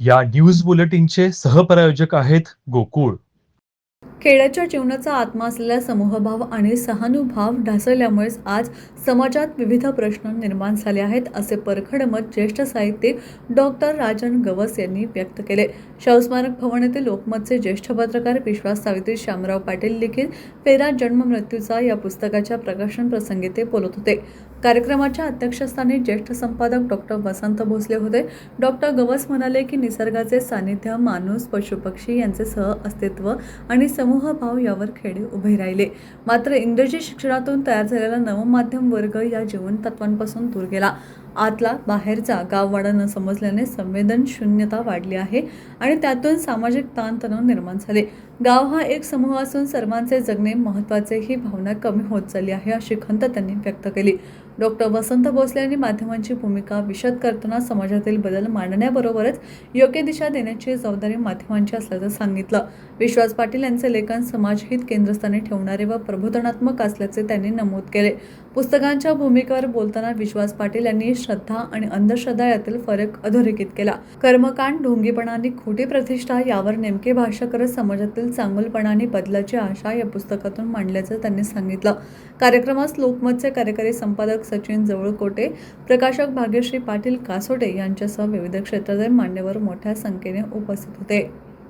या न्यूज बुलेटिनचे सहप्रायोजक आहेत गोकुळ. खेड्याच्या जीवनाचा आत्मा असलेला समूहभाव आणि सहानुभाव ढासळल्यामुळेच आज समाजात विविध प्रश्न निर्माण झाले आहेत, असे परखड मत ज्येष्ठ साहित्यिक डॉक्टर राजन गवस यांनी व्यक्त केले. शाहूस्मारक भवन येथे लोकमतचे ज्येष्ठ पत्रकार विश्वास सावित्री शामराव पाटील लिखित फेरा जन्म मृत्यूचा या पुस्तकाच्या प्रकाशन प्रसंगी ते बोलत होते. कार्यक्रमाच्या अध्यक्षस्थानी ज्येष्ठ संपादक डॉक्टर वसंत भोसले होते. डॉक्टर गवस म्हणाले की निसर्गाचे सानिध्य, माणूस, पशुपक्षी यांचे सह अस्तित्व आणि समूहभाव यावर खेडे उभे राहिले. मात्र इंग्रजी शिक्षणातून तयार झालेला नवमाध्यम वर्ग या जीवन तत्वांपासून दूर गेला. आतला बाहेरचा गाववाडा न समजल्याने संवेदनशून्यता वाढली आहे आणि त्यातून सामाजिक ताणतणाव निर्माण झाले. गाव हा एक समूह असून सर्वांचे जगणे महत्त्वाचे ही भावना कमी होत चालली आहे, अशी खंत त्यांनी व्यक्त केली. डॉक्टर वसंत भोसले यांनी माध्यमांची भूमिका विशद करताना समाजातील बदल मांडण्याबरोबरच योग्य दिशा देण्याची जबाबदारी माध्यमांची असल्याचं सांगितलं. विश्वास पाटील यांचे लेखन समाजहित केंद्रस्थानी ठेवणारे व प्रबोधनात्मक असल्याचे त्यांनी नमूद केले. पुस्तकांच्या भूमिकेवर बोलताना विश्वास पाटील यांनी श्रद्धा आणि अंधश्रद्धा यातील फरक अधोरेखित केला. कर्मकांड, ढोंगीपणा आणि खोटी प्रतिष्ठा यावर नेमके भाष्य करत समाजातील चांगुलपणा आणि बदलाची आशा या पुस्तकातून मांडल्याचं त्यांनी सांगितलं. कार्यक्रमास लोकमतचे कार्यकारी संपादक सचिन जवळकोटे, प्रकाशक भाग्यश्री पाटील कासोटे यांच्यासह विविध क्षेत्रातील मान्यवर मोठ्या संख्येने उपस्थित होते.